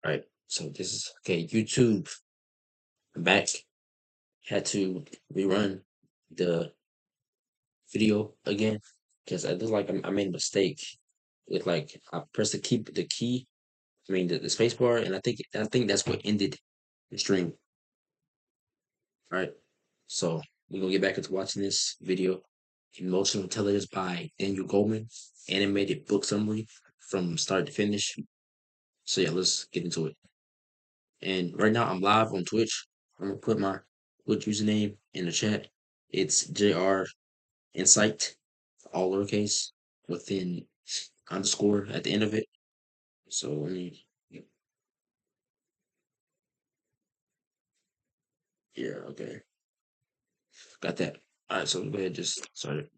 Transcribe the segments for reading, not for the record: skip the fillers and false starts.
Alright, so this is okay, YouTube. I'm back. Had to rerun the video again because I look like I made a mistake with like I pressed the key, I mean the space bar, and I think that's what ended the stream. Alright. So we're gonna get back into watching this video. Emotional Intelligence by Daniel Goleman, animated book summary from start to finish. So yeah, let's get into it. And right now I'm live on Twitch. I'm gonna put my Twitch username in the chat. It's JR Insight, all lowercase, within underscore at the end of it. So let me, yeah, okay, got that. All right, so go ahead, just start it.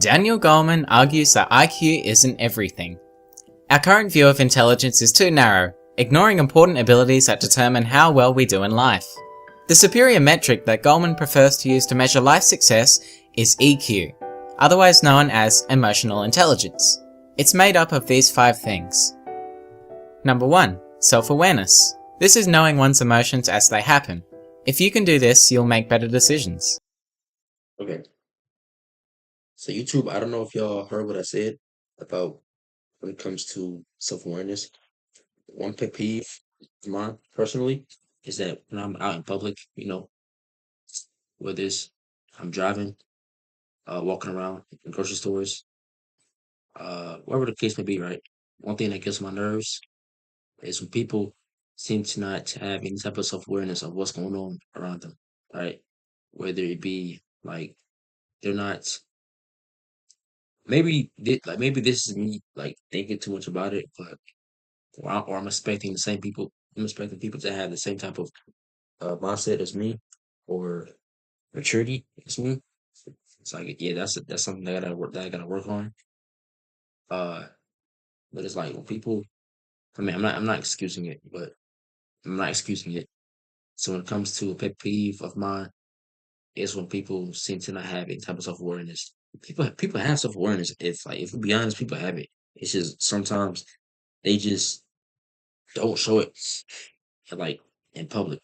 Daniel Goleman argues that IQ isn't everything. Our current view of intelligence is too narrow, ignoring important abilities that determine how well we do in life. The superior metric that Goleman prefers to use to measure life success is EQ, otherwise known as emotional intelligence. It's made up of these 5 things. Number 1. Self-awareness. This is knowing one's emotions as they happen. If you can do this, you'll make better decisions. Okay, so YouTube, I don't know if y'all heard what I said about when it comes to self-awareness. One pet peeve of mine personally is that when I'm out in public, whether it's I'm driving, walking around in grocery stores, whatever the case may be, right? One thing that gets on my nerves is when people seem to not have any type of self-awareness of what's going on around them, right? Whether it be like they're not, maybe this is me like thinking too much about it, but or I'm expecting the same people. I'm expecting people to have the same type of mindset as me or maturity as me. It's like, yeah, that's something that I gotta work on. Uh, but it's like when people, I mean, I'm not excusing it, but I'm not excusing it. So when it comes to a pet peeve of mine, is when people seem to not have any type of self awareness. People have self awareness. If we be honest, people have it. It's just sometimes they just don't show it like in public,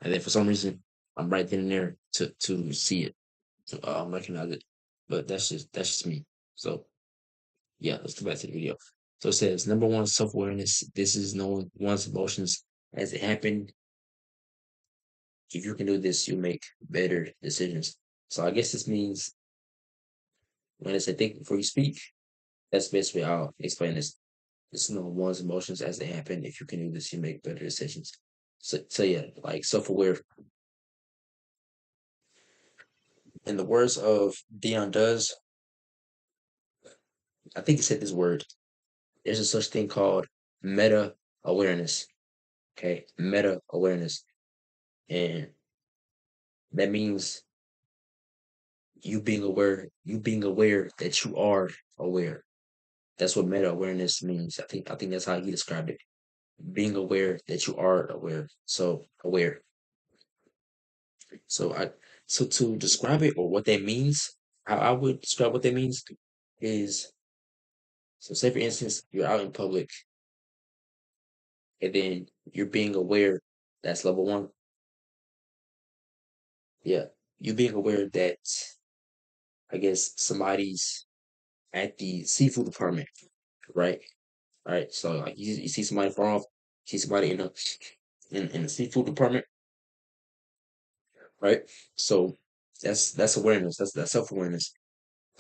and then for some reason I'm right then and there to see it, to recognize it. But that's just me. So yeah, let's go back to the video. So it says number 1, self awareness. This is knowing one's emotions as it happened. If you can do this, you make better decisions. So I guess this means when I say think before you speak, that's basically how I'll explain this. It's know one's emotions as they happen. If you can do this, you make better decisions. So yeah, like self-aware. In the words of Dion Does, I think he said this word. There's a such thing called meta awareness. Okay, meta awareness, and that means you being aware that you are aware. That's what meta awareness means. I think that's how he described it. Being aware that you are aware. So aware. So I so to describe it or what that means, how I would describe what that means is, so say for instance you're out in public and then you're being aware. That's level 1. Yeah, you being aware that I guess somebody's at the seafood department, right? Right. So like you see somebody far off, see somebody in the seafood department, right? So that's awareness. That's self awareness.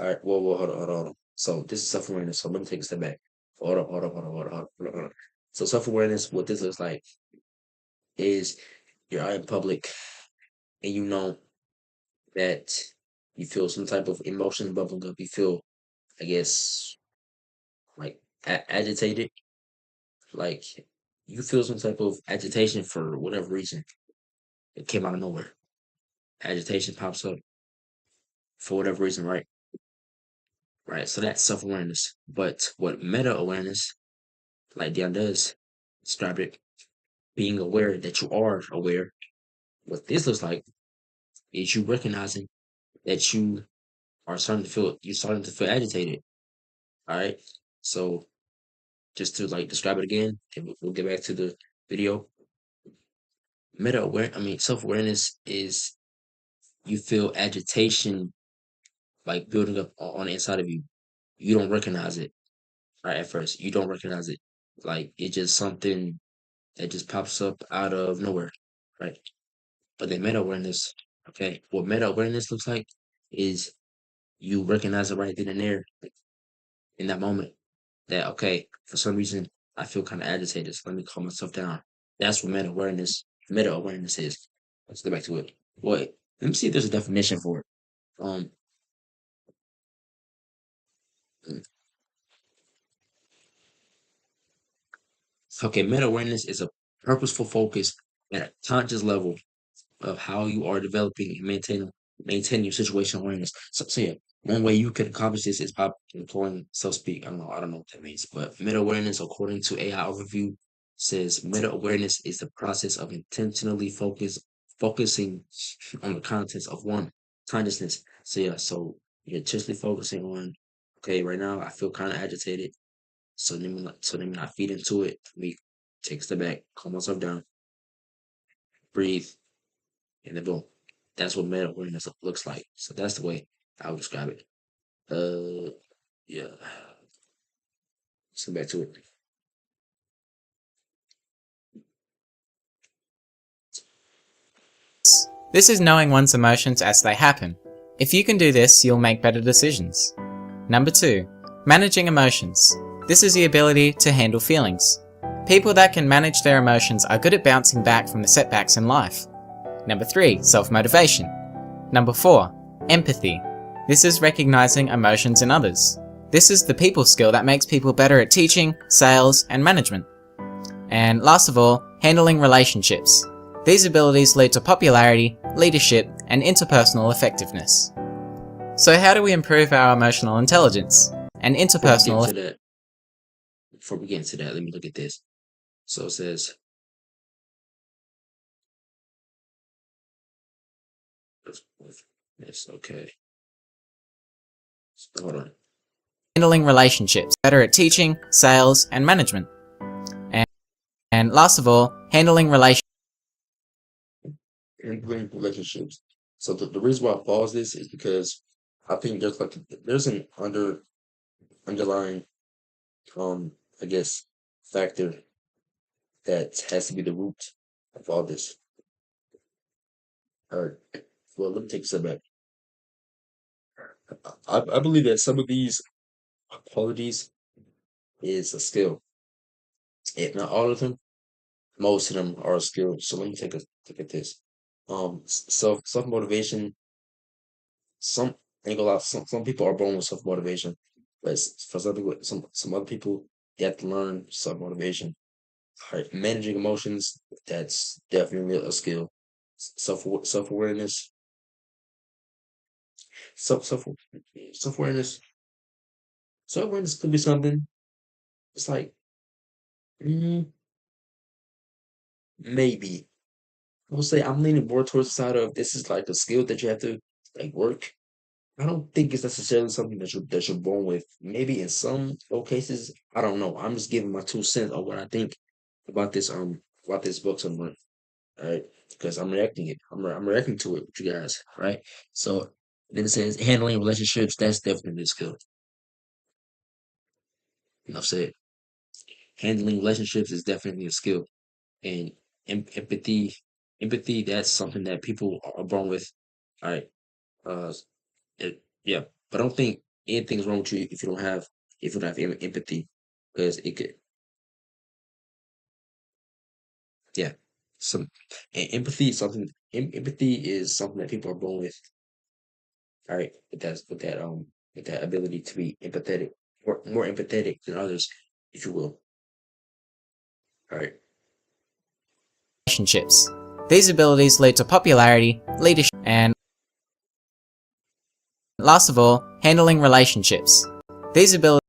All right. Whoa, hold on. So this is self awareness. So let me take a step back. Hold on. So self awareness, what this looks like is you're out in public and you know that you feel some type of emotion bubbling up. You feel, I guess, like agitated. Like you feel some type of agitation for whatever reason. It came out of nowhere. Agitation pops up for whatever reason, right? Right. So that's self awareness. But what meta awareness, like Dion does describe it, being aware that you are aware. What this looks like is you recognizing that you're starting to feel agitated. All right. So just to like describe it again, and we'll get back to the video. Self awareness is you feel agitation like building up on the inside of you. You don't recognize it right at first. You don't recognize it. Like it's just something that just pops up out of nowhere, right? But then meta awareness, okay, what meta awareness looks like is you recognize it right then and there, like, in that moment. That okay, for some reason I feel kind of agitated. So let me calm myself down. That's what meta awareness is. Let's get back to it. Wait, let me see if there's a definition for it. Um, mm, okay, meta awareness is a purposeful focus at a conscious level of how you are developing and maintaining your situation awareness. So yeah, one way you can accomplish this is by employing self-speak. I don't know what that means, but meta awareness, according to AI overview, says meta awareness is the process of intentionally focusing on the contents of one consciousness. So yeah, so you're intentionally focusing on, okay, right now I feel kind of agitated. So let me not feed into it. Let me take a step back, calm myself down, breathe, and then boom. That's what meta awareness looks like. So that's the way I would describe it. Yeah. Let's get back to it. This is knowing one's emotions as they happen. If you can do this, you'll make better decisions. Number 2. Managing emotions. This is the ability to handle feelings. People that can manage their emotions are good at bouncing back from the setbacks in life. Number 3. Self-motivation. Number 4. Empathy. This is recognizing emotions in others. This is the people skill that makes people better at teaching, sales, and management. And last of all, handling relationships. These abilities lead to popularity, leadership, and interpersonal effectiveness. So how do we improve our emotional intelligence and interpersonal? Before we get into that, let me look at this. So it says, yes, okay. So, hold on. Handling relationships, better at teaching, sales, and management. And last of all, handling relationships. Relationships. So the reason why I pause this is because I think there's an underlying I guess factor that has to be the root of all this. All right. Well, let me take a step back. I believe that some of these qualities is a skill. If not all of them, most of them are a skill. So let me take a look at this. Self motivation. Some ain't gonna lie, some people are born with self motivation, but for some people, some other people they have to learn self motivation. All right, managing emotions, that's definitely a skill. Self awareness, self self self awareness, self awareness could be something. It's like mm, maybe I would say I'm leaning more towards the side of this is like a skill that you have to like work. I don't think it's necessarily something that you're born with. Maybe in some cases, I don't know. I'm just giving my 2 cents on what I think about this book somewhere. All right, because I'm reacting it. I'm reacting to it with you guys. Right. So then it says handling relationships. That's definitely a skill. Enough said. Handling relationships is definitely a skill, and empathy. That's something that people are born with. All right. Uh, yeah, but I don't think anything's wrong with you if you don't have empathy, because it could, yeah. Some and empathy is something. Empathy is something that people are born with. All right, with that ability to be empathetic, more empathetic than others, if you will. All right. Relationships. These abilities lead to popularity, leadership, and last of all, handling relationships. These abilities.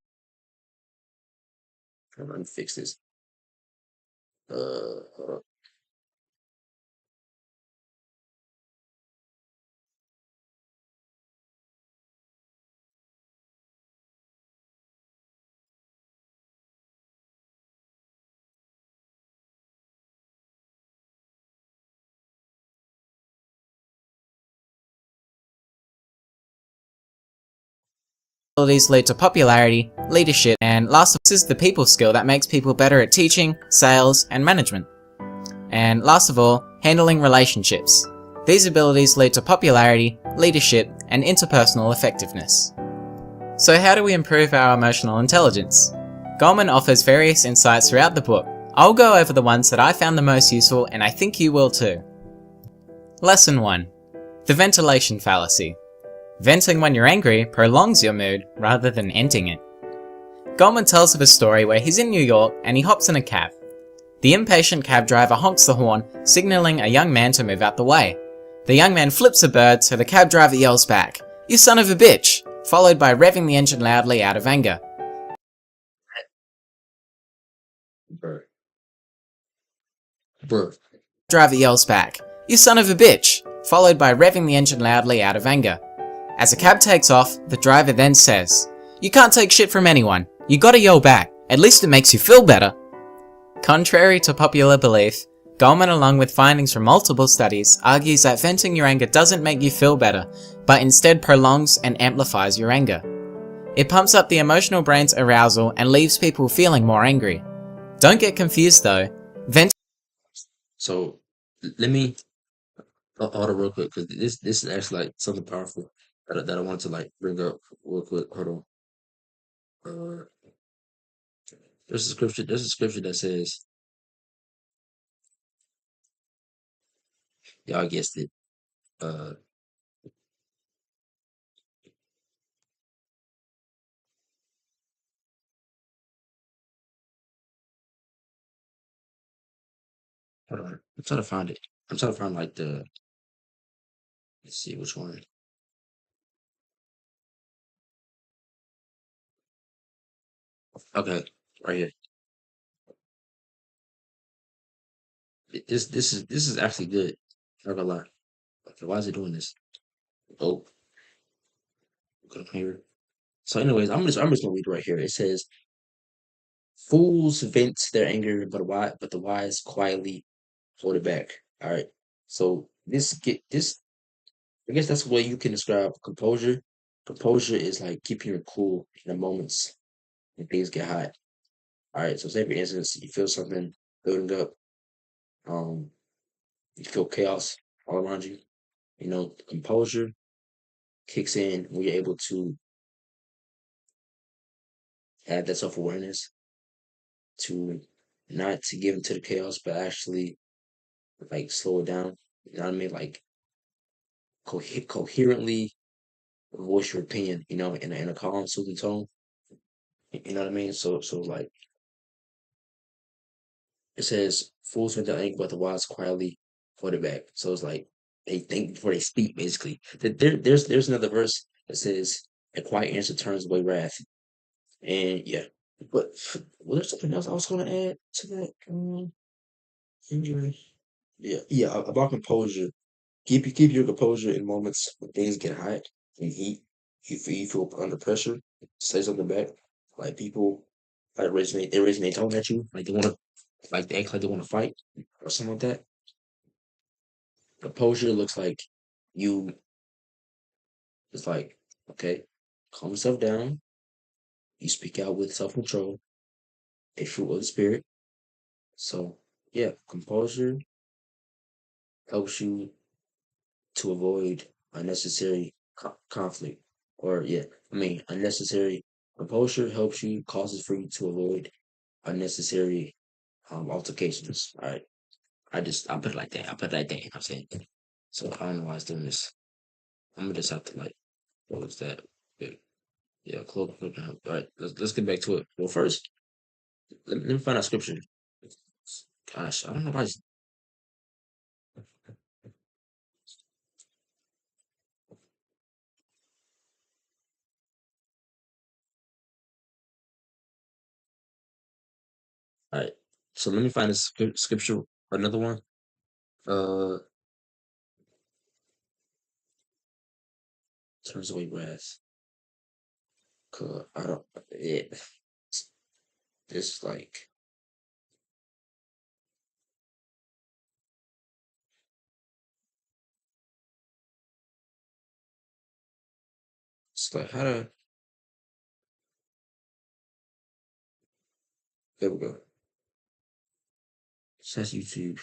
I'm gonna fix this. Hold on. abilities lead to popularity, leadership, and this is the people skill that makes people better at teaching, sales, and management. And last of all, handling relationships. These abilities lead to popularity, leadership, and interpersonal effectiveness. So how do we improve our emotional intelligence? Goleman offers various insights throughout the book. I'll go over the ones that I found the most useful, and I think you will too. Lesson 1. The ventilation fallacy. Venting when you're angry prolongs your mood rather than ending it. Goleman tells of a story where he's in New York and he hops in a cab. The impatient cab driver honks the horn, signaling a young man to move out the way. The young man flips a bird, so the cab driver yells back, "You son of a bitch!" followed by revving the engine loudly out of anger. Bruh. Bruh. Driver yells back, "You son of a bitch!" followed by revving the engine loudly out of anger. As the cab takes off, the driver then says, "You can't take shit from anyone. You gotta yell back. At least it makes you feel better." Contrary to popular belief, Goleman, along with findings from multiple studies, argues that venting your anger doesn't make you feel better, but instead prolongs and amplifies your anger. It pumps up the emotional brain's arousal and leaves people feeling more angry. Don't get confused though. So let me hold on real quick because this is actually like something powerful that I want to like bring up real quick. Hold on. Uh, there's a scripture. There's a scripture that says, y'all guessed it. Uh, hold on. I'm trying to find it. I'm trying to find like the. Let's see which one. Okay, right here. This is actually good. Not gonna lie. Okay, why is it doing this? Oh, come here. So, anyways, I'm just gonna read right here. It says, "Fools vent their anger, but the wise quietly hold it back." All right. So this. I guess that's the way you can describe composure. Composure is like keeping your cool in the moments when things get hot. All right. So, say for instance, you feel something building up. Um, you feel chaos all around you. You know, composure kicks in when you're able to have that self awareness to not to give into the chaos, but actually like slow it down. You know what I mean? Like coherently voice your opinion. You know, in a calm, soothing tone. You know what I mean? So like it says, "Fools vent their anger, but the wise quietly hold it back." So it's like they think before they speak. Basically, there's another verse that says, "A quiet answer turns away wrath." And yeah, but was there something else I was going to add to that? Injury. Yeah, about composure. Keep your composure in moments when things get hot and heat. You feel under pressure. Say something back. Like people like raising their tone at you. Like they act like they want to fight or something like that. Composure looks like you. It's like, okay, calm yourself down. You speak out with self control, a fruit of the spirit. So yeah, composure helps you to avoid unnecessary conflict. Or yeah, I mean unnecessary composure helps you causes for you to avoid unnecessary altercations. All right, I put it like that. I put it like that. I'm saying. So I don't know why it's doing this. I'm gonna just have to like close that. Yeah, yeah, close. All right, let's get back to it. Well, first, let me find out scripture. Gosh, I don't know why. All right, so let me find a scripture. Another one. Uh, turns away wrath. I don't. It. It's like how to. There we go. That's YouTube.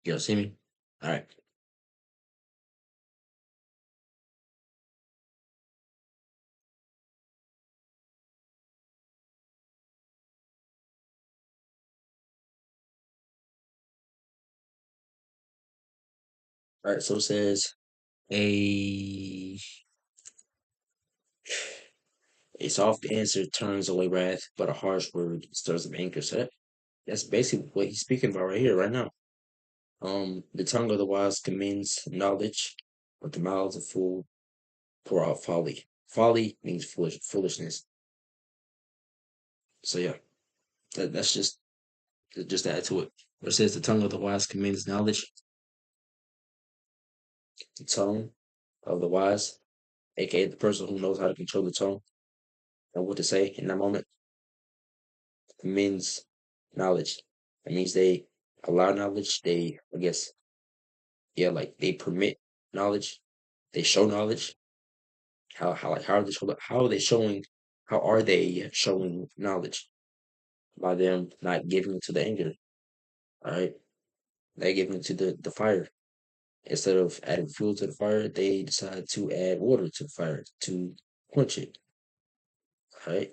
Y'all see me? All right. All right. So it says a a soft answer turns away wrath, but a harsh word stirs up anger. So that's basically what he's speaking about right here, right now. The tongue of the wise commends knowledge, but the mouths of fool pour out folly. Folly means foolishness. So yeah, that's just to add to it. Where it says the tongue of the wise commends knowledge, the tongue of the wise, aka the person who knows how to control the tongue and what to say in that moment, commends knowledge. That means they allow knowledge. They, I guess, yeah, like they permit knowledge. They show knowledge. How are they showing? How are they showing knowledge? By them not giving to the anger. All right, they giving to the fire. Instead of adding fuel to the fire, they decide to add water to the fire to quench it. All right,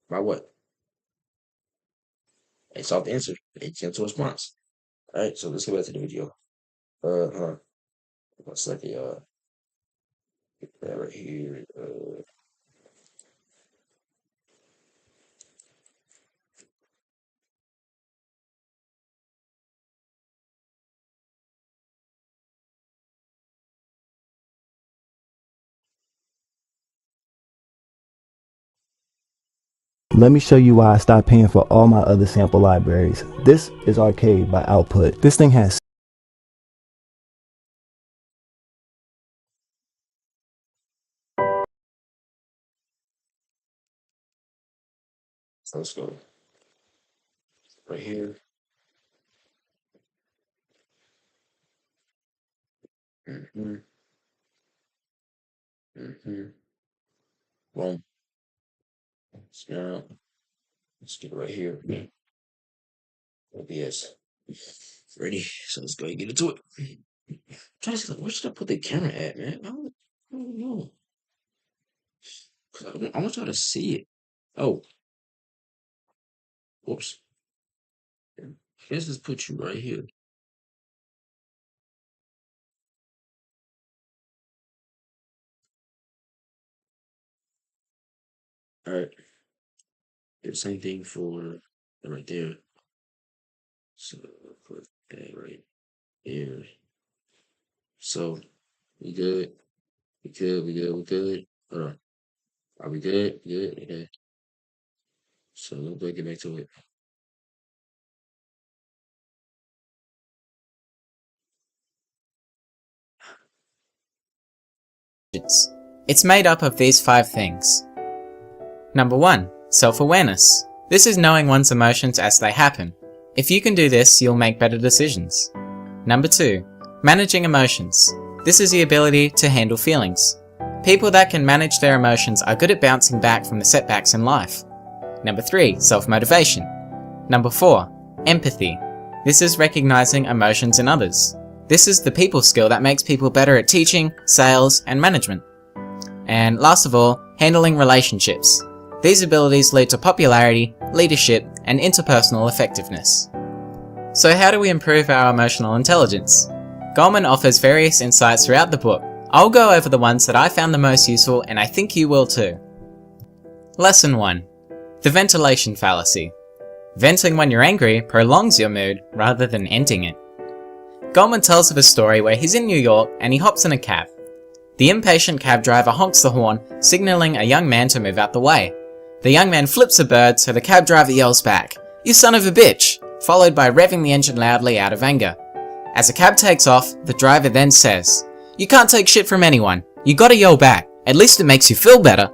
by what? A soft answer, a gentle response. All right, so let's go back to the video. Hold on. One second, get that right here. Let me show you why I stopped paying for all my other sample libraries. This is Arcade by Output. This thing has So let's go right here. Mm-hmm. Mm-hmm. Boom. So now let's get it right here. OBS. Ready? So let's go and get into it. Trying to see, like, where should I put the camera at, man? I don't know. 'Cause I want y'all to see it. Oh, whoops. I guess let's put you right here. All right. Do the same thing for right there. So put that right here. So we good. We good. We good. We good. Hold on. Are we good? Good. Okay. So let's go get back to it. It's made up of these 5 things. Number 1. Self-awareness. This is knowing one's emotions as they happen. If you can do this, you'll make better decisions. Number 2. Managing emotions. This is the ability to handle feelings. People that can manage their emotions are good at bouncing back from the setbacks in life. Number 3. Self-motivation. Number 4. Empathy. This is recognizing emotions in others. This is the people skill that makes people better at teaching, sales, and management. And last of all, handling relationships. These abilities lead to popularity, leadership, and interpersonal effectiveness. So how do we improve our emotional intelligence? Goleman offers various insights throughout the book. I'll go over the ones that I found the most useful, and I think you will too. Lesson 1. The ventilation fallacy. Venting when you're angry prolongs your mood rather than ending it. Goleman tells of a story where he's in New York and he hops in a cab. The impatient cab driver honks the horn, signaling a young man to move out the way. The young man flips a bird, so the cab driver yells back, "You son of a bitch!" followed by revving the engine loudly out of anger. As a cab takes off, the driver then says, "You can't take shit from anyone. You gotta yell back. At least it makes you feel better."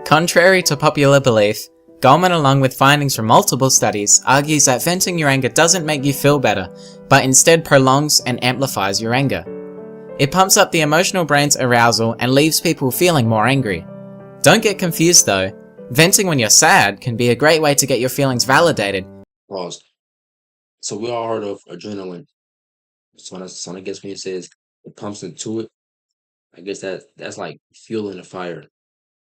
Contrary to popular belief, Goleman, along with findings from multiple studies, argues that venting your anger doesn't make you feel better, but instead prolongs and amplifies your anger. It pumps up the emotional brain's arousal and leaves people feeling more angry. Don't get confused though. Venting when you're sad can be a great way to get your feelings validated. Pause. So we all heard of adrenaline. So I guess when it says it pumps into it, I guess that's like fuel in a fire.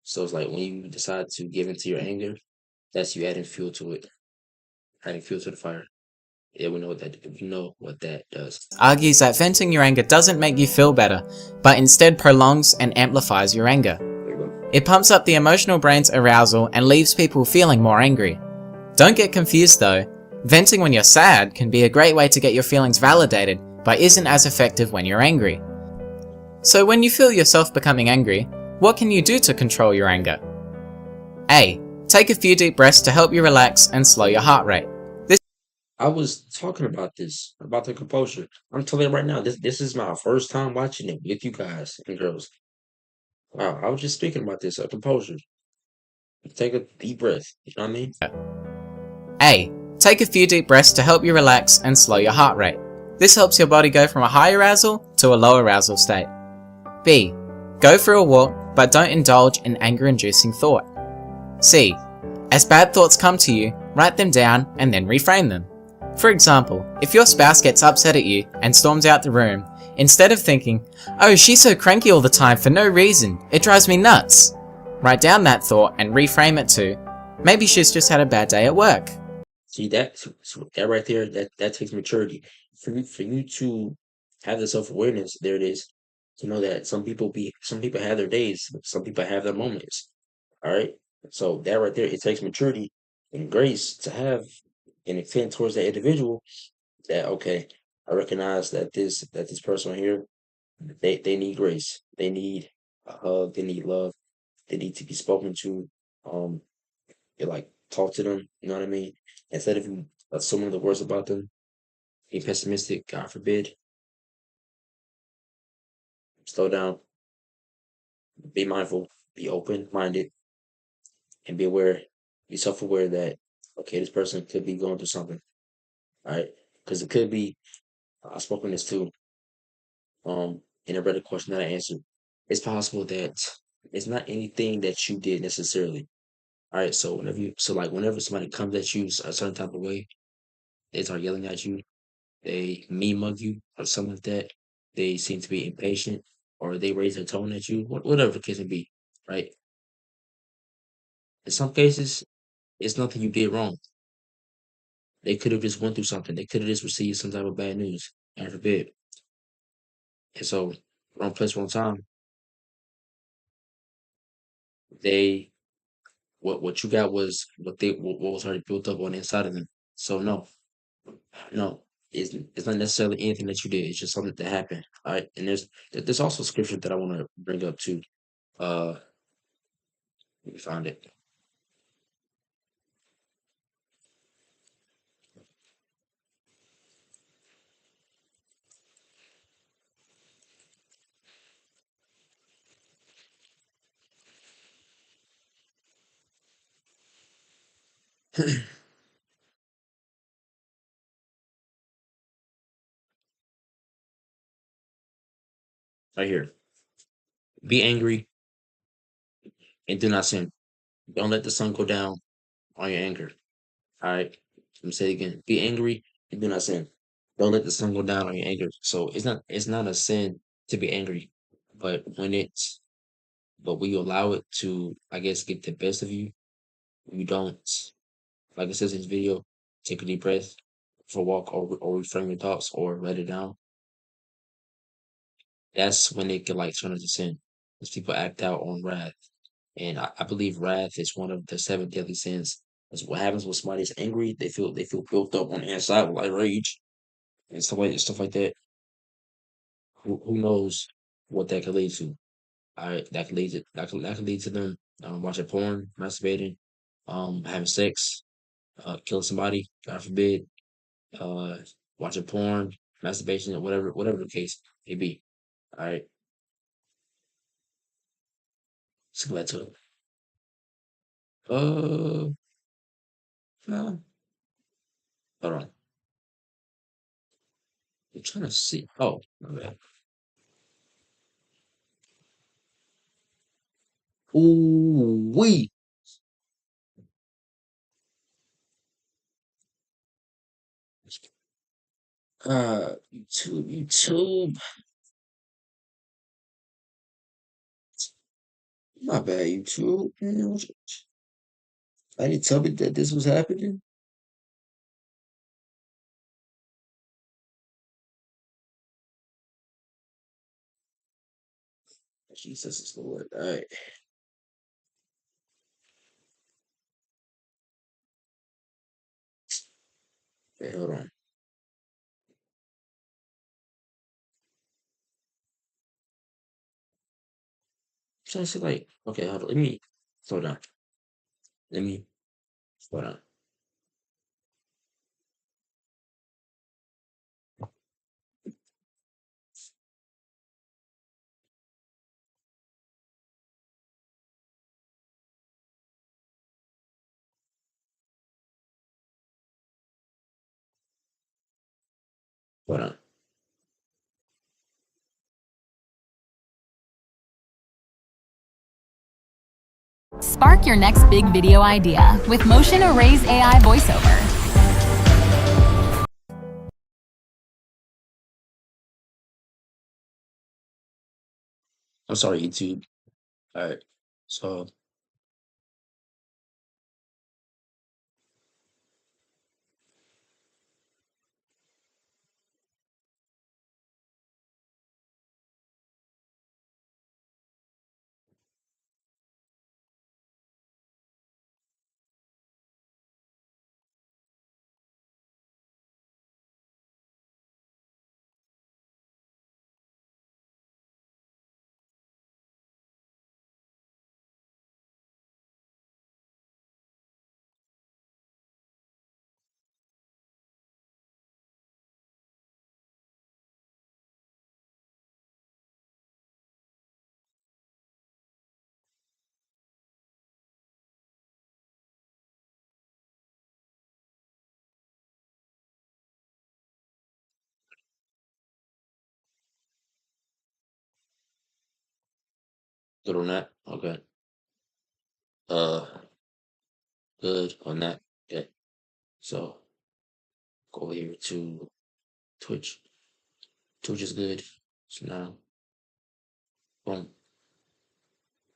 So it's like when you decide to give into your anger, that's you adding fuel to it, adding fuel to the fire. Yeah, we know what that does. Argues that venting your anger doesn't make you feel better, but instead prolongs and amplifies your anger. There you go. It pumps up the emotional brain's arousal and leaves people feeling more angry. Don't get confused though. Venting when you're sad can be a great way to get your feelings validated, but isn't as effective when you're angry. So when you feel yourself becoming angry, what can you do to control your anger? A. Take a few deep breaths to help you relax and slow your heart rate. I was talking about this, about the composure. I'm telling you right now, this is my first time watching it with you guys and girls. Wow, I was just speaking about this, composure. Take a deep breath. You know what I mean? A. Take a few deep breaths to help you relax and slow your heart rate. This helps your body go from a high arousal to a low arousal state. B. Go for a walk, but don't indulge in anger-inducing thought. C. As bad thoughts come to you, write them down and then reframe them. For example, if your spouse gets upset at you and storms out the room, instead of thinking, "Oh, she's so cranky all the time for no reason, it drives me nuts," write down that thought and reframe it to, "Maybe she's just had a bad day at work." See that right there, that takes maturity. For you to have the self-awareness, there it is. To know that some people have their days, some people have their moments. All right. So that right there, it takes maturity and grace to have an intent towards that individual that okay, I recognize that this person right here, they need grace. They need a hug, they need love, they need to be spoken to. Um you like talk to them, you know what I mean? Instead of you assuming the worst about them, be pessimistic, God forbid, slow down, be mindful, be open minded, and be aware, be self aware that okay, this person could be going through something. All right. Because it could be I've spoken this too, in a better question that I answered. It's possible that it's not anything that you did necessarily. All right, so whenever somebody comes at you a certain type of way, they start yelling at you, they mean mug you or something like that. They seem to be impatient or they raise their tone at you, whatever the case may be, right? In some cases, it's nothing you did wrong. They could have just went through something. They could have just received some type of bad news, God forbid. And so, wrong place, wrong time. They what you got was what was already built up on the inside of them. So no, it's not necessarily anything that you did. It's just something that happened. All right, and there's also scripture that I want to bring up too. Uh, let me find it right here. Be angry and do not sin. Don't let the sun go down on your anger. All right. Let me say it again. Be angry and do not sin. Don't let the sun go down on your anger. So it's not a sin to be angry, but when you allow it to, I guess, get the best of you, you don't, like it says in this video, take a deep breath for a walk or reframe your thoughts or write it down. That's when it can like turn into sin. Because people act out on wrath. And I believe wrath is one of the seven deadly sins. That's what happens when somebody's angry. They feel built up on the inside with like rage and stuff like that. Who knows what that could lead to? All right, that could lead to them watching porn, masturbating, having sex, killing somebody, God forbid, uh, watching porn, masturbation, or whatever the case may be. All right, let's go back to it. No, hold on. I'm trying to see. Oh, my bad. Ooh, wee. YouTube. My bad, YouTube. Man, I didn't tell me that this was happening. Jesus is Lord. All right. Wait, hold on. Trying to see like, okay, hold on. Let me slow down. Let me slow down. Hold on. Spark your next big video idea with Motion Array's AI voiceover. I'm sorry, YouTube. All right. So, good on that. Okay. Uh, good on that. Okay. So, go over here to Twitch. Twitch is good. So now, boom.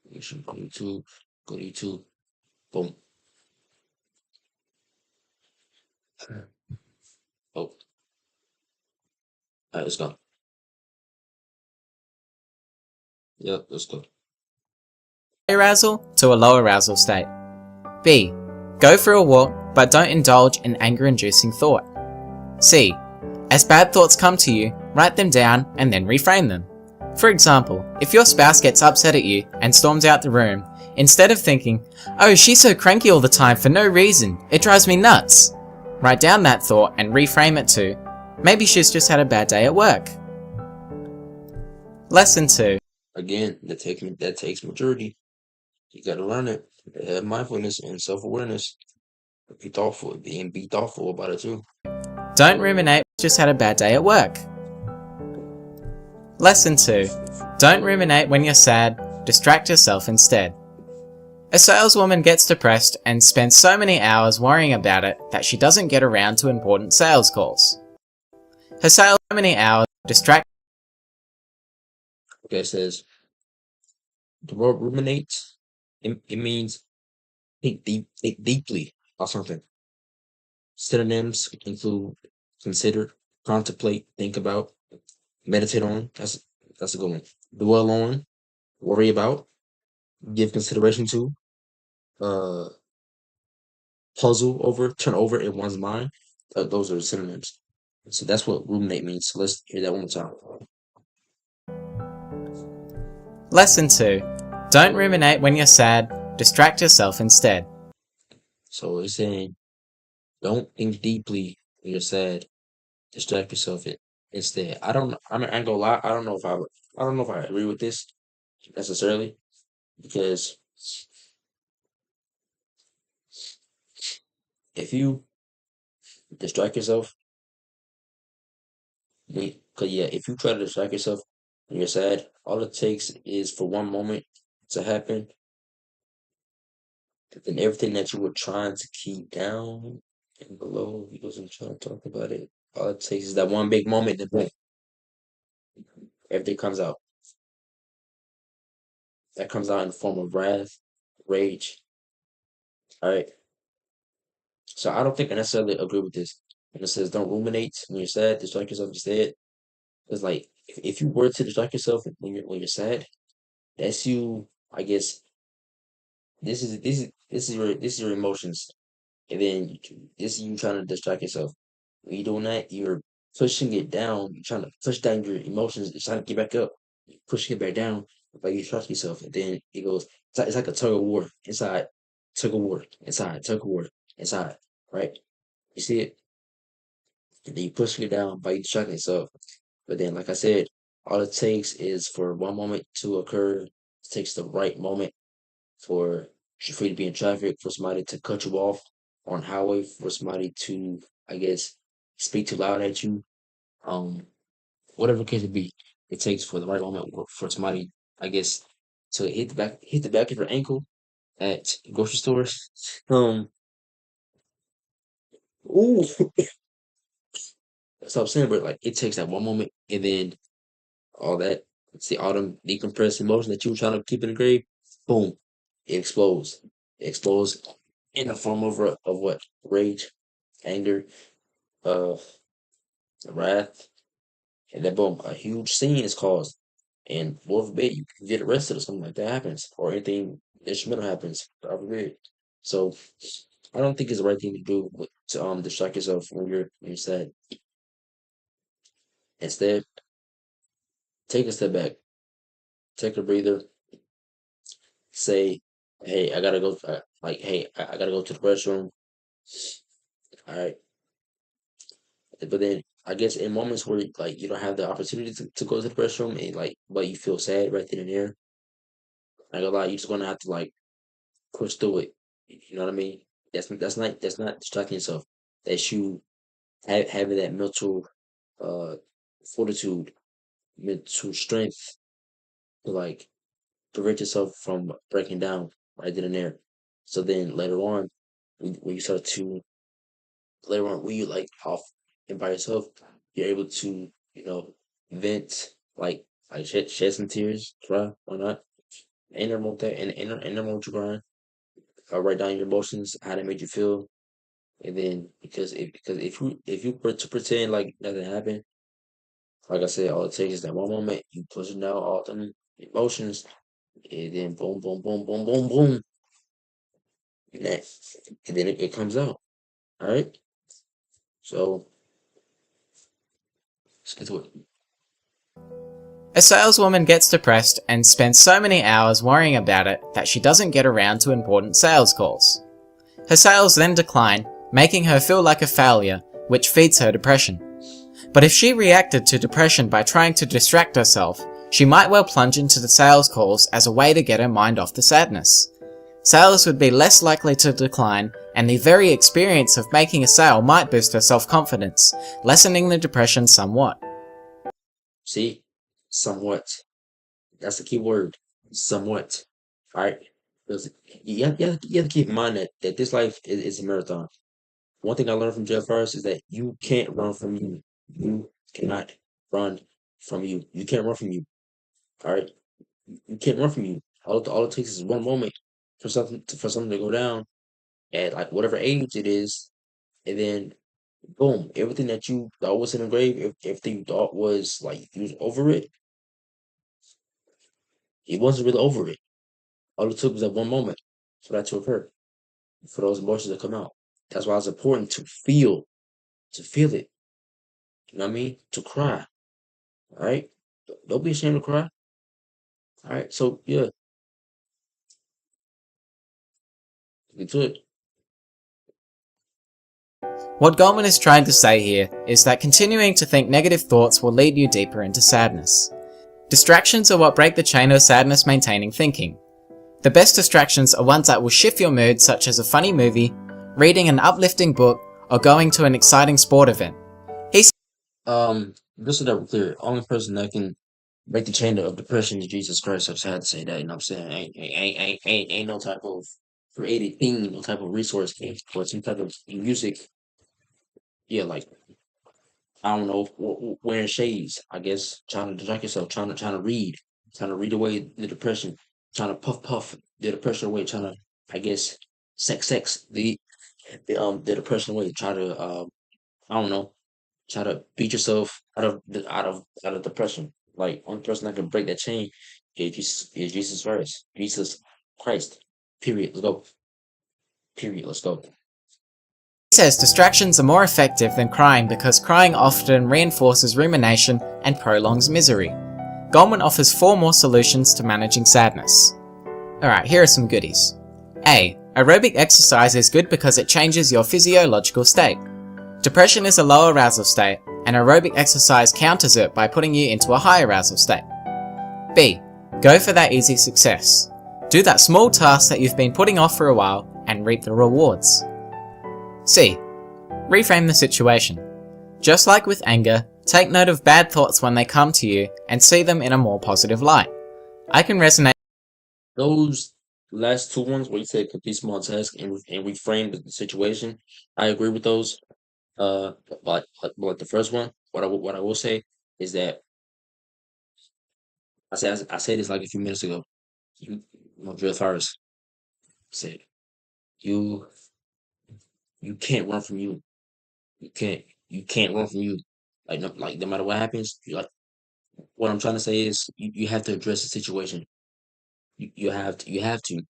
You should go to YouTube. Go to YouTube. Boom. Oh, all right, let's go. Yep, let's go. Arousal to a low arousal state. B. Go for a walk, but don't indulge in anger-inducing thought. C. As bad thoughts come to you, write them down and then reframe them. For example, if your spouse gets upset at you and storms out the room, instead of thinking, "Oh, she's so cranky all the time for no reason, it drives me nuts," write down that thought and reframe it to, "Maybe she's just had a bad day at work." Lesson 2. Again, that takes maturity. You got to learn it. Have mindfulness and self-awareness. Be thoughtful about it too. Don't ruminate, just had a bad day at work. Lesson 2. Don't ruminate when you're sad, distract yourself instead. A saleswoman gets depressed and spends so many hours worrying about it that she doesn't get around to important sales calls. Her sales so many hours distract. Okay, it says the word ruminate. It means think deeply about something. Synonyms include consider, contemplate, think about, meditate on. That's a good one. Dwell on, worry about, give consideration to, uh, puzzle over, turn over in one's mind. Those are the synonyms. So that's what ruminate means. So let's hear that one more time. Lesson 2. Don't ruminate when you're sad, distract yourself instead. So it's saying don't think deeply when you're sad. Distract yourself instead. I don't. I mean, I ain't gonna lie. I don't know if I agree with this necessarily because if you distract yourself, cause yeah, if you try to distract yourself when you're sad, all it takes is for one moment to happen, then everything that you were trying to keep down and below, you wasn't trying to talk about it. All it takes is that one big moment, then boom, everything comes out. That comes out in the form of wrath, rage. All right. So I don't think I necessarily agree with this. And it says don't ruminate when you're sad, distract yourself instead. Because like if you were to distract yourself when you're sad, that's you. I guess this is your emotions, and then this is you trying to distract yourself. When you're doing that, you're pushing it down. You're trying to push down your emotions. You're trying to get back up, pushing it back down. Like you distract yourself, and then it goes. It's like a tug of war inside, tug of war inside, tug of war inside. Right? You see it, and then you pushing it down by you distracting yourself. But then, like I said, all it takes is for one moment to occur. It takes the right moment for for you to be in traffic, for somebody to cut you off on highway, for somebody to, I guess, speak too loud at you. Um, whatever the case may be, it takes for the right moment for somebody, I guess, to hit the back of your ankle at grocery stores. Um, ooh, that's what I'm saying. But like, it takes that one moment, and then all that, see, all them decompressed emotion that you were trying to keep in the grave, boom, it explodes. It explodes in the form of what? Rage, anger, uh, wrath, and then boom, a huge scene is caused. And Lord forbid you can get arrested or something like that happens, or anything instrumental happens, God forbid. So I don't think it's the right thing to do to distract yourself when you're sad. Instead, take a step back, take a breather, say, "Hey, I gotta go." Like, "Hey, I gotta go to the restroom." All right, but then I guess in moments where like you don't have the opportunity to go to the restroom and like, but you feel sad right then and there, like a lot, you're just gonna have to like push through it. You know what I mean? That's not distracting yourself. That's you having that mental uh fortitude, mental strength to like prevent yourself from breaking down right then and there. So then later on, when you start to later on when you like off and by yourself, you're able to vent like shed some tears, cry, why not? Ain't nothing wrong with that, and ain't nothing wrong with you crying. Write down your emotions, how they made you feel, and then because if you were to pretend like nothing happened, like I said, all it takes is that one moment you pushing out all them emotions, and then boom, boom, boom, boom, boom, boom, and, that, and then it comes out. All right, so let's get to it. A saleswoman gets depressed and spends so many hours worrying about it that she doesn't get around to important sales calls. Her sales then decline, making her feel like a failure, which feeds her depression. But if she reacted to depression by trying to distract herself, she might well plunge into the sales calls as a way to get her mind off the sadness. Sales would be less likely to decline, and the very experience of making a sale might boost her self-confidence, lessening the depression somewhat. See, somewhat. That's the key word. Somewhat. All right. Because you have to keep in mind that this life is a marathon. One thing I learned from Jeff Harris is that you can't run from you. You cannot run from you. You can't run from you. All right. You can't run from you. All it takes is one moment for something to go down at like whatever age it is, and then boom, everything that you thought was in the grave, everything you thought was like you was over it, it wasn't really over it. All it took was that one moment for that to occur, for those emotions to come out. That's why it's important to feel it. You know what I mean? To cry. All right. Don't be ashamed to cry. All right. So yeah, get to it. What Goleman is trying to say here is that continuing to think negative thoughts will lead you deeper into sadness. Distractions are what break the chain of sadness-maintaining thinking. The best distractions are ones that will shift your mood, such as a funny movie, reading an uplifting book, or going to an exciting sport event. Just so that we're clear, only person that can break the chain of depression is Jesus Christ. I just had to say that, you know what I'm saying? Ain't no type of created thing, no type of resource or some type of music. Yeah, like I don't know, wearing shades, I guess, trying to distract yourself, trying to read away the depression, trying to puff the depression away, trying to, I guess, sex the depression away, try to I don't know, try to beat yourself out of depression. Like only person that can break that chain is Jesus Christ. Jesus Christ. Period. Let's go. Period. Let's go. He says distractions are more effective than crying because crying often reinforces rumination and prolongs misery. Goleman offers 4 more solutions to managing sadness. Alright, here are some goodies. A. Aerobic exercise is good because it changes your physiological state. Depression is a low arousal state, and aerobic exercise counters it by putting you into a high arousal state. B. Go for that easy success. Do that small task that you've been putting off for a while and reap the rewards. C. Reframe the situation. Just like with anger, take note of bad thoughts when they come to you and see them in a more positive light. I can resonate. Those last 2 ones where you said complete small tasks and reframe the situation, I agree with those. But the first one, what I will say is that I said this like a few minutes ago. Drill Forest said you you can't run from you. You can't run from you. Like no matter what happens, what I'm trying to say is you have to address the situation. You have to.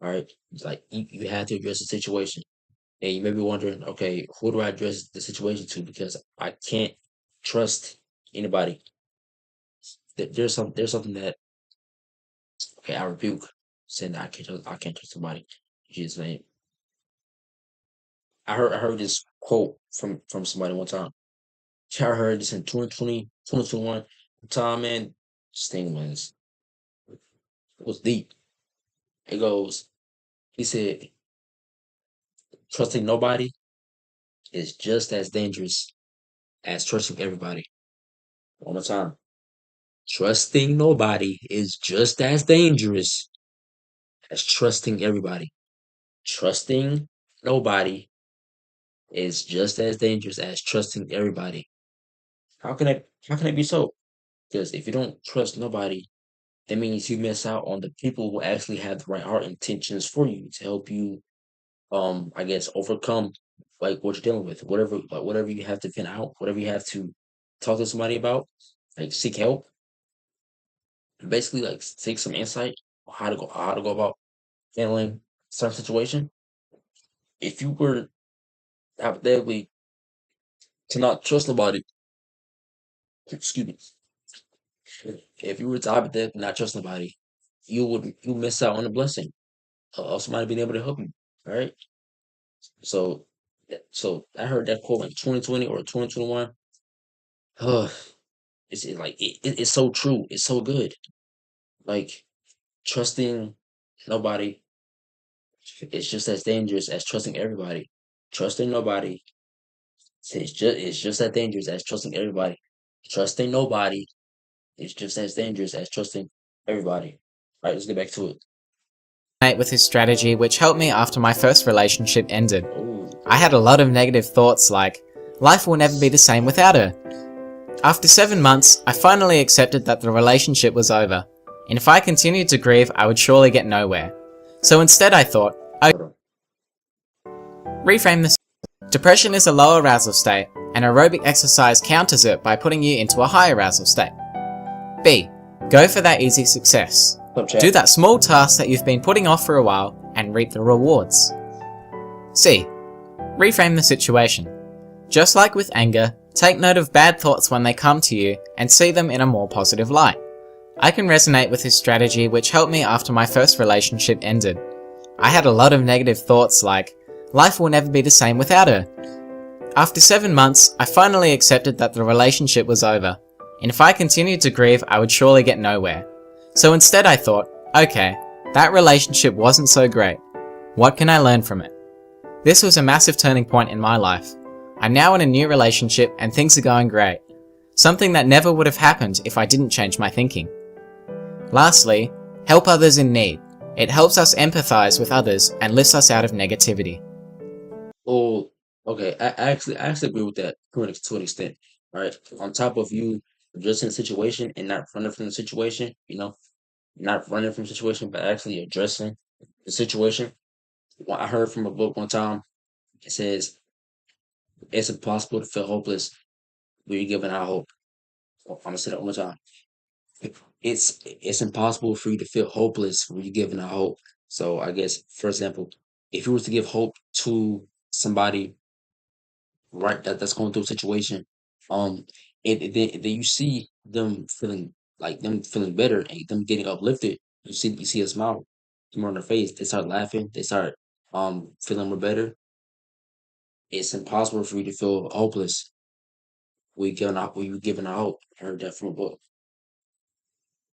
All right. It's like you have to address the situation. And you may be wondering, okay, who do I address the situation to? Because I can't trust anybody. There's something that okay, I rebuke saying that I can't trust somebody. In Jesus' name. I heard this quote from somebody one time. I heard this in 2020, 2021. Time, man, this thing was deep. It goes, he said, trusting nobody is just as dangerous as trusting everybody. One more time. Trusting nobody is just as dangerous as trusting everybody. Trusting nobody is just as dangerous as trusting everybody. How can it be so? Because if you don't trust nobody, that means you miss out on the people who actually have the right heart intentions for you to help you I guess overcome like what you're dealing with. Whatever you have to vent out, whatever you have to talk to somebody about, like seek help. Basically like take some insight on how to go about handling certain situation. If you were hypothetically to not trust nobody, excuse me, if you were to hypothetically not trust nobody, you miss out on the blessing of somebody being able to help you. All right. So so I heard that quote in 2020 or 2021. It's so true. It's so good. Like trusting nobody is just as dangerous as trusting everybody. Trusting nobody it's just as dangerous as trusting everybody. Trusting nobody is just as dangerous as trusting everybody. All right, let's get back to it. With his strategy, which helped me after my first relationship ended. Oh, I had a lot of negative thoughts like, life will never be the same without her. After 7 months, I finally accepted that the relationship was over, and if I continued to grieve, I would surely get nowhere. So instead I thought, reframe this. Depression is a low arousal state, and aerobic exercise counters it by putting you into a high arousal state. B. Go for that easy success. Do that small task that you've been putting off for a while and reap the rewards. C. Reframe the situation. Just like with anger, take note of bad thoughts when they come to you and see them in a more positive light. I can resonate with his strategy, which helped me after my first relationship ended. I had a lot of negative thoughts like, life will never be the same without her. After 7 months, I finally accepted that the relationship was over, and if I continued to grieve, I would surely get nowhere. So instead I thought, okay, that relationship wasn't so great. What can I learn from it? This was a massive turning point in my life. I'm now in a new relationship and things are going great. Something that never would have happened if I didn't change my thinking. Lastly, help others in need. It helps us empathize with others and lifts us out of negativity. Oh, okay. I actually agree with that to an extent. Right. On top of you addressing the situation and not running from the situation, not running from the situation, but actually addressing the situation. I heard from a book one time. It says it's impossible to feel hopeless when you're giving out hope. I'm gonna say that one more time. It's impossible for you to feel hopeless when you're giving out hope. So I guess, for example, if you were to give hope to somebody, right, that's going through a situation, um, then you see them feeling better and them getting uplifted. You see a smile come on their face. They start laughing. They start feeling more better. It's impossible for you to feel hopeless when you giving out hope. I heard that from a book.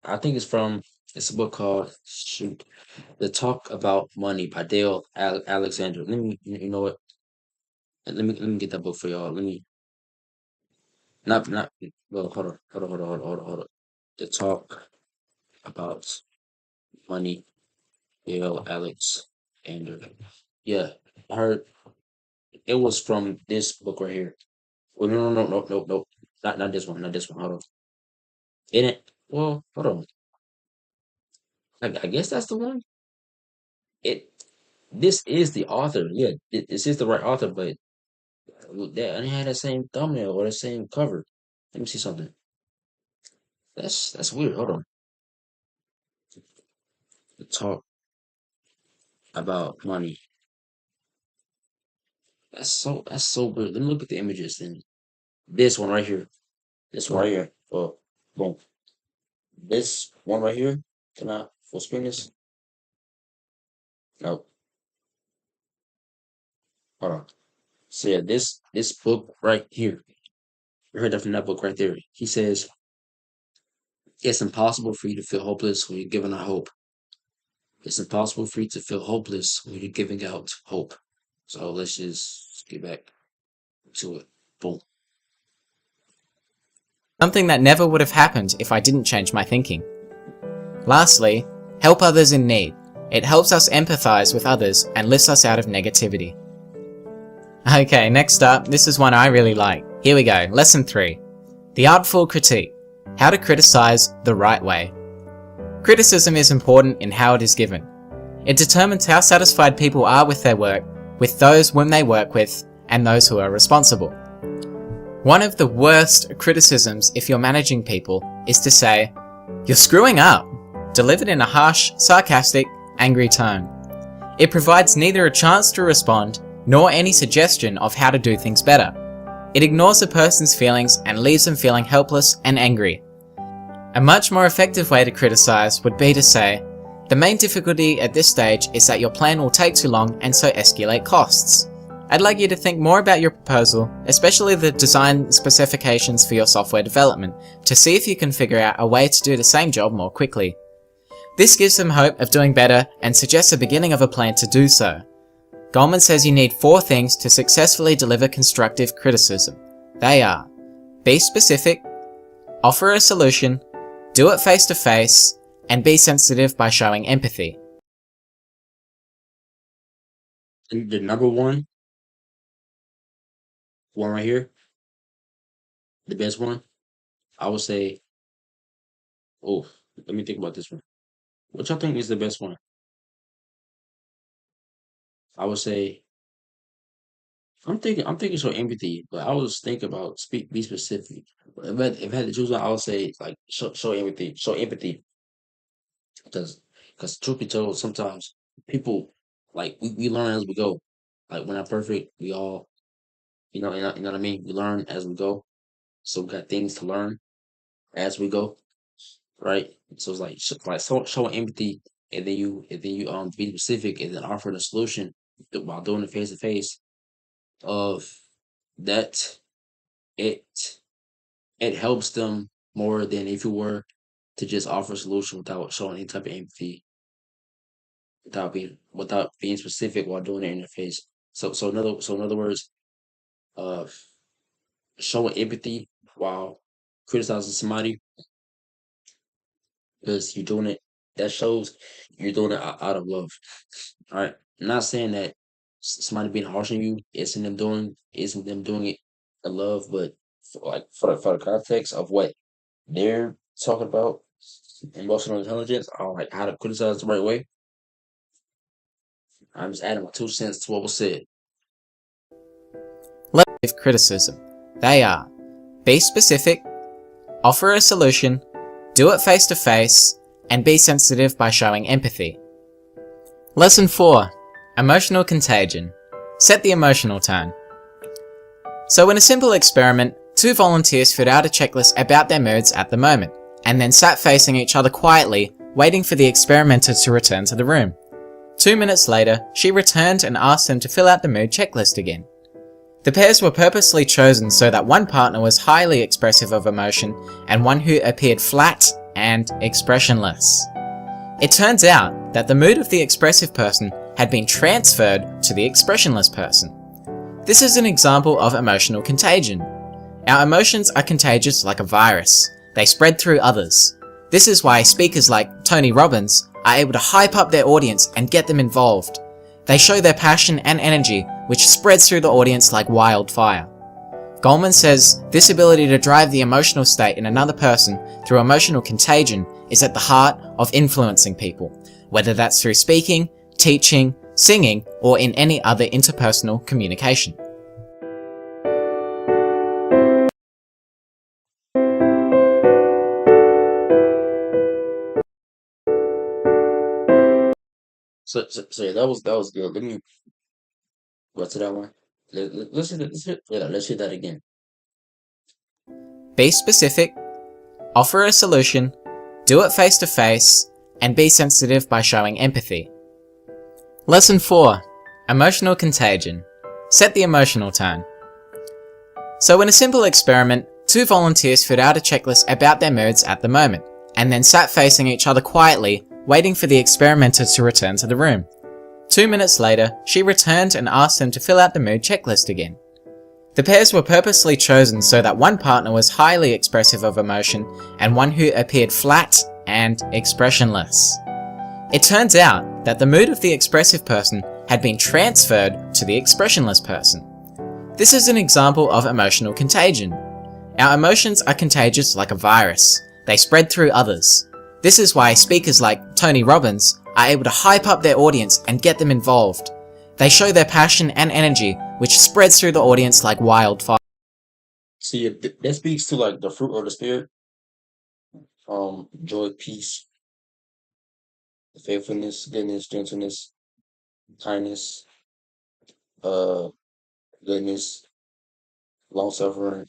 I think it's a book called shoot The Talk About Money by Dale Alexander. Let me you know what? Let me get that book for y'all. Let me not well hold on. The Talk About Money, Dale Alexander. Yeah, I heard it was from this book right here. Well, no. Not this one. Not this one. Hold on. In it. Well, hold on. I guess that's the one. It. This is the author. Yeah, this is the right author, but that only had that same thumbnail or the same cover. Let me see something. That's weird. Hold on. The Talk About Money. That's so weird. Let me look at the images and this one right here. This one right here. Oh, boom. This one right here. Can I full screen this? No. Hold on. So yeah, this book right here. You heard that from that book right there. He says it's impossible for you to feel hopeless when you're giving out hope. It's impossible for you to feel hopeless when you're giving out hope. So let's just get back to it. Boom. Something that never would have happened if I didn't change my thinking. Lastly, help others in need. It helps us empathize with others and lifts us out of negativity. Okay, next up, this is one I really like. Here we go, lesson 3. The artful critique. How to criticize the right way. Criticism is important in how it is given. It determines how satisfied people are with their work, with those whom they work with, and those who are responsible. One of the worst criticisms if you're managing people is to say, "You're screwing up," delivered in a harsh, sarcastic, angry tone. It provides neither a chance to respond nor any suggestion of how to do things better. It ignores a person's feelings and leaves them feeling helpless and angry. A much more effective way to criticize would be to say, "The main difficulty at this stage is that your plan will take too long and so escalate costs. I'd like you to think more about your proposal, especially the design specifications for your software development, to see if you can figure out a way to do the same job more quickly." This gives them hope of doing better and suggests the beginning of a plan to do so. Goleman says you need 4 things to successfully deliver constructive criticism. They are: be specific, offer a solution, do it face to face, and be sensitive by showing empathy. And the number one right here, the best one, I would say, oh, let me think about this one. What y'all think is the best one? I would say I'm thinking show empathy, but I was thinking about be specific. If I had to choose one, I would say like show empathy, because truth be told, sometimes people like we learn as we go. Like we're not perfect. We all you know what I mean. We learn as we go, so we got things to learn as we go, right? So it's like showing empathy, and then you be specific, and then offer the solution while doing it face to face of that it it helps them more than if you were to just offer a solution without showing any type of empathy, without being specific while doing the interface. So in other words, uh, showing empathy while criticizing somebody because you're doing it. That shows you're doing it out of love. All right. I'm not saying that somebody being harsh on you isn't them doing it in love, but for the context of what they're talking about, emotional intelligence, or like how to criticize the right way. I'm just adding my 2 cents to what was said. Level criticism. They are: be specific, offer a solution, do it face to face, and be sensitive by showing empathy. Lesson 4. Emotional contagion. Set the emotional tone. So in a simple experiment, 2 volunteers filled out a checklist about their moods at the moment, and then sat facing each other quietly, waiting for the experimenter to return to the room. 2 minutes later, she returned and asked them to fill out the mood checklist again. The pairs were purposely chosen so that one partner was highly expressive of emotion and one who appeared flat and expressionless. It turns out that the mood of the expressive person had been transferred to the expressionless person. This is an example of emotional contagion. Our emotions are contagious like a virus. They spread through others. This is why speakers like Tony Robbins are able to hype up their audience and get them involved. They show their passion and energy, which spreads through the audience like wildfire. Goleman says this ability to drive the emotional state in another person through emotional contagion is at the heart of influencing people, whether that's through speaking, teaching, singing, or in any other interpersonal communication. So yeah, that was good. Let me go to that one. Let's hit that again. Be specific, offer a solution, do it face to face, and be sensitive by showing empathy. Lesson 4. Emotional contagion. Set the emotional tone. So in a simple experiment, 2 volunteers filled out a checklist about their moods at the moment, and then sat facing each other quietly, waiting for the experimenter to return to the room. 2 minutes later, she returned and asked them to fill out the mood checklist again. The pairs were purposely chosen so that one partner was highly expressive of emotion and one who appeared flat and expressionless. It turns out that the mood of the expressive person had been transferred to the expressionless person. This is an example of emotional contagion. Our emotions are contagious like a virus. They spread through others. This is why speakers like Tony Robbins are able to hype up their audience and get them involved. They show their passion and energy, which spreads through the audience like wildfire. See, that speaks to like the fruit of the spirit. Joy, peace, faithfulness, goodness, gentleness, kindness, uh, goodness, long suffering,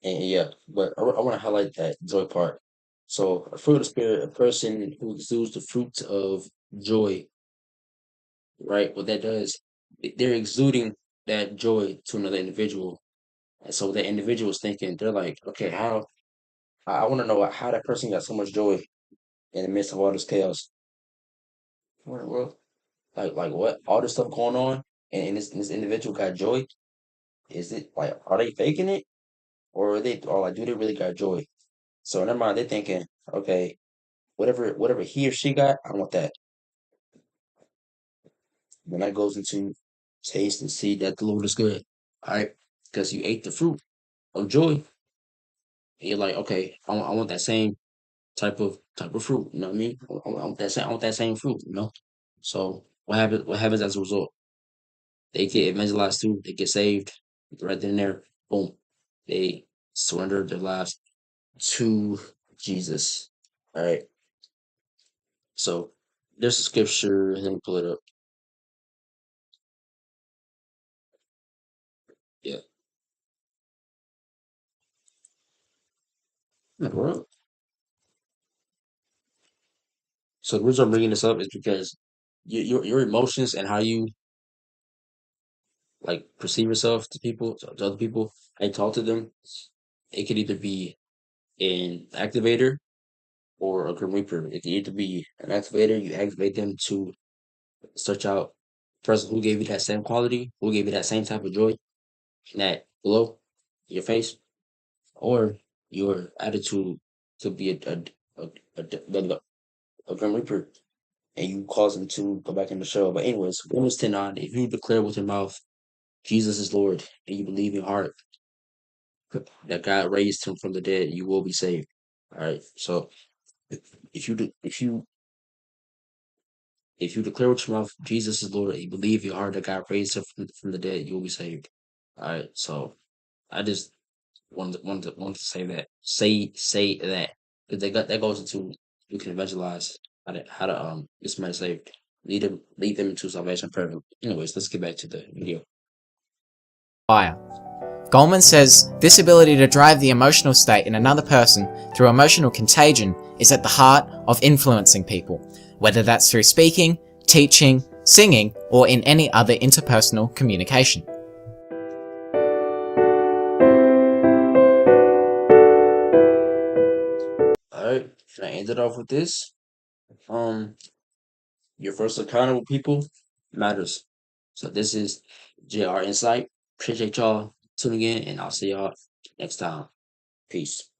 and yeah. But I want to highlight that joy part. So, a fruit of the spirit, a person who exudes the fruit of joy, right? What that does, they're exuding that joy to another individual, and so that individual is thinking, they're like, okay, how? I want to know how that person got so much joy in the midst of all this chaos. What in the world? Like what? All this stuff going on, and this individual got joy. Is it like, are they faking it, or like, do they really got joy? So in their mind, they're thinking, okay, whatever he or she got, I want that. Then that goes into taste and see that the Lord is good. All right, because you ate the fruit of joy, and you're like, okay, I want that same type of fruit. You know what I mean? I want that same fruit. So what happens as a result? They get evangelized too. They get saved right then and there. Boom. They surrender their lives to Jesus. All right. So there's a scripture. Let me pull it up. Yeah. In the world. So the reason I'm bringing this up is because your emotions and how you like perceive yourself to other people, how you talk to them. It could either be an activator or a grim reaper. It can either be an activator, you activate them to search out the person who gave you that same quality, who gave you that same type of joy, that glow in your face, or your attitude could be a grim reaper, and you cause them to go back in the show. But anyways, Romans 10:9, if you declare with your mouth Jesus is Lord, and you believe in your heart that God raised him from the dead, you will be saved. All right. So if you do, if you declare with your mouth Jesus is Lord, and you believe in your heart that God raised him from the dead, you will be saved. All right. So I just wanted to say that. Say that, because they got that goes into, you can evangelize how to get somebody saved. Lead them into salvation forever. Anyways, let's get back to the video. Fire. Goleman says this ability to drive the emotional state in another person through emotional contagion is at the heart of influencing people, whether that's through speaking, teaching, singing, or in any other interpersonal communication. All right, can I end it off with this? Your first encounter with people matters. So this is JR Insight. Appreciate y'all tuning in, and I'll see y'all next time. Peace.